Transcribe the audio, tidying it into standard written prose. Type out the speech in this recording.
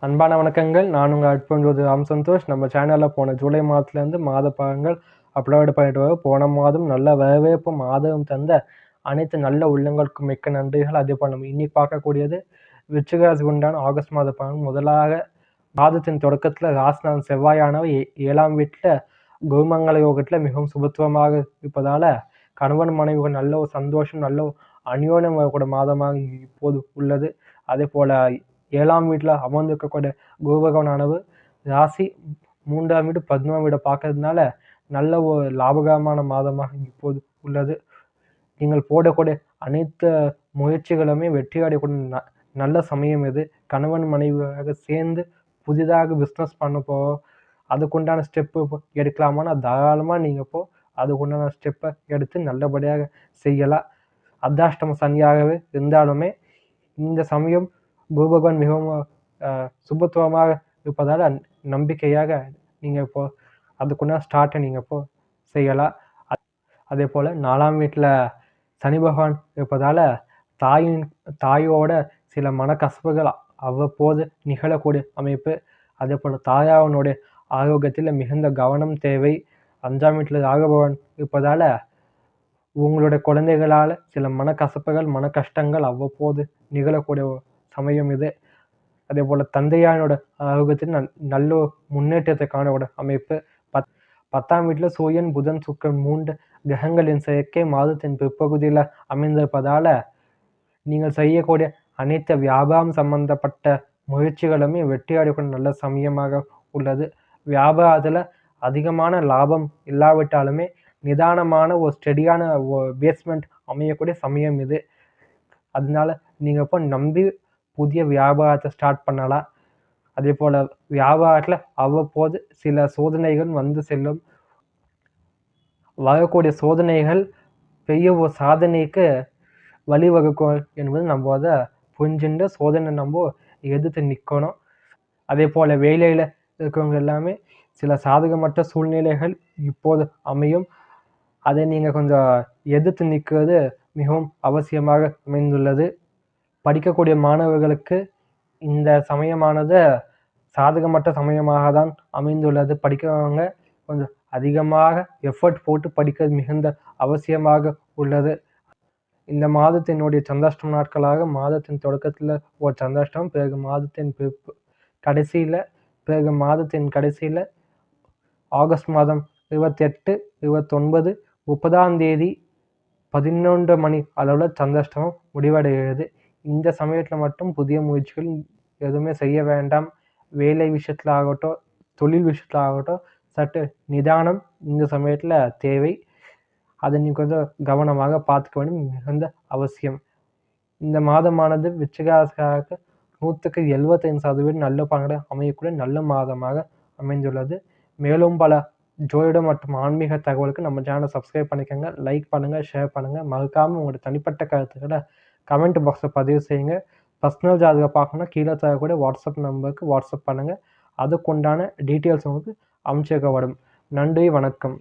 அன்பான வணக்கங்கள். நான் உங்கள் அட்பஞ்சோதி ராம் சந்தோஷ். நம்ம சேனலில் போன ஜூலை மாதத்துலேருந்து மாத பலன்கள் அப்லோடு பண்ணிட்டு வரோம். போன மாதம் நல்ல வரவேற்பு மாதம் தந்த அனைத்து நல்ல உள்ளங்களுக்கும் மிக்க நன்றிகள். அதே போல் நம்ம இன்னைக்கு பார்க்கக்கூடியது விருச்சிக ராசிக்கு உண்டான ஆகஸ்ட் மாத பலன். முதலாக மாதத்தின் தொடக்கத்தில் ராசிநாதன் செவ்வாயானவர் 7ஆம் வீட்டில் குருமங்கள யோகத்தில் மிகவும் சுபத்துவமாக இருப்பதால் கணவன் மனைவி நல்ல ஒரு சந்தோஷம், நல்ல ஒரு அந்யோன்யம் வரக்கூடிய மாதமாக இப்போது உள்ளது. அதே போல் 7ஆம் வீட்டில் அமர்ந்திருக்கக்கூடிய குரு பகவானானவர் ராசி 3ஆம் வீடு 11ஆம் வீடை பார்க்கறதுனால நல்ல ஒரு லாபகரமான மாதமாக இப்போது உள்ளது. நீங்கள் போடக்கூடிய அனைத்து முயற்சிகளுமே வெற்றி அடையக்கூடிய நல்ல சமயம் இது. கணவன் மனைவியாக சேர்ந்து புதிதாக பிஸ்னஸ் பண்ண போகிறோம், அதுக்குண்டான ஸ்டெப்பு எடுக்கலாமான்னா தாராளமாக நீங்கள் அதுக்குண்டான ஸ்டெப்பை எடுத்து நல்லபடியாக செய்யலாம். அர்த்தாஷ்டம சனியாகவே இருந்தாலுமே இந்த சமயம் குரு பகவான் மிகவும் சுபத்துவமாக இருப்பதால் நம்பிக்கையாக நீங்கள் அதுக்குண்டான ஸ்டார்ட்டை நீங்கள் செய்யலாம். அதே போல் 4ஆம் வீட்டில் சனி பகவான் இருப்பதால் தாயோட சில மனக்கசப்புகள் அவ்வப்போது நிகழக்கூடிய அமைப்பு. அதே போல் தாயாரனுடைய ஆரோக்கியத்தில் மிகுந்த கவனம் தேவை. 5ஆம் வீட்டில் ராகு பகவான் இருப்பதால் உங்களுடைய குழந்தைகளால் சில மனக்கசப்புகள் மன கஷ்டங்கள் அவ்வப்போது நிகழக்கூடிய சமயம் இது. அதே போல் தந்தையானோட ஆரோக்கியத்தில் நல்ல முன்னேற்றத்தை காணக்கூடிய அமைப்பு. 10ஆம் வீட்டில் சூரியன் புதன் சுக்கிரன் 3 கிரகங்களின் சேர்க்கை மாதத்தின் பிற்பகுதியில் அமைந்திருப்பதால் நீங்கள் செய்யக்கூடிய அனைத்து வியாபாரம் சம்பந்தப்பட்ட முயற்சிகளுமே வெற்றி அடையக்கூடிய நல்ல சமயமாக உள்ளது. வியாபாரத்தில் அதிகமான லாபம் இல்லாவிட்டாலுமே நிதானமான ஒரு ஸ்டெடியான பேஸ்மெண்ட் அமையக்கூடிய சமயம் இது. அதனால நீங்கள் நம்பி புதிய வியாபாரத்தை ஸ்டார்ட் பண்ணலாம். அதே போல் வியாபாரத்தில் அவ்வப்போது சில சோதனைகள் வந்து செல்லும். வரக்கூடிய சோதனைகள் பெரிய ஒரு சாதனைக்கு வழிவகுக்கும் என்பது நம்ம அதை புரிஞ்சுட்டு சோதனை நம்ம எதிர்த்து நிற்கணும். அதே போல் வேலையில் இருக்கிறவங்க எல்லாமே சில சாதகமற்ற சூழ்நிலைகள் இப்போது அமையும். அதை நீங்கள் கொஞ்சம் எதிர்த்து நிற்கிறது மிகவும் அவசியமாக அமைந்துள்ளது. படிக்கக்கூடிய மாணவர்களுக்கு இந்த சமயமானது சாதகமற்ற சமயமாக தான் அமைந்துள்ளது. படிக்கிறவங்க கொஞ்சம் அதிகமாக எஃபர்ட் போட்டு படிக்கிறது மிகுந்த அவசியமாக உள்ளது. இந்த மாதத்தினுடைய சந்திராஷ்டம நாட்களாக மாதத்தின் தொடக்கத்தில் ஒரு சந்திராஷ்டமம், பிறகு மாதத்தின் கடைசியில் ஆகஸ்ட் மாதம் 28, 29, 30ஆம் தேதி 11 மணி அளவில் சந்திராஷ்டமம் முடிவடைகிறது. இந்த சமயத்தில் மட்டும் புதிய முயற்சிகள் எதுவுமே செய்ய வேண்டாம். வேலை விஷயத்தில் ஆகட்டும், தொழில் விஷயத்தில் ஆகட்டும், சற்று நிதானம் இந்த சமயத்தில் தேவை. அதை நீங்கள் கொஞ்சம் கவனமாக பார்த்துக்க வேண்டும், மிகுந்த அவசியம். இந்த மாதமானது விருச்சிக ராசிக்காரருக்கு 100க்கு 75% நல்ல பலன்களை அமையக்கூடிய நல்ல மாதமாக அமைந்துள்ளது. மேலும் பல ஜோதிடம் மற்றும் ஆன்மீக தகவலுக்கு நம்ம சேனலை சப்ஸ்கிரைப் பண்ணிக்கோங்க, லைக் பண்ணுங்கள், ஷேர் பண்ணுங்கள். மறக்காமல் உங்களோட தனிப்பட்ட கருத்துக்களை கமெண்ட் பாக்ஸில் பதிவு செய்யுங்க. பர்சனல் ஜாதகம் பார்க்கணுன்னா கீழே தரக்கூடிய வாட்ஸ்அப் நம்பருக்கு வாட்ஸ்அப் பண்ணுங்கள். அதுக்குண்டான டீட்டெயில்ஸ் உங்களுக்கு அனுப்பிச்சு வைக்கப்படும். நன்றி, வணக்கம்.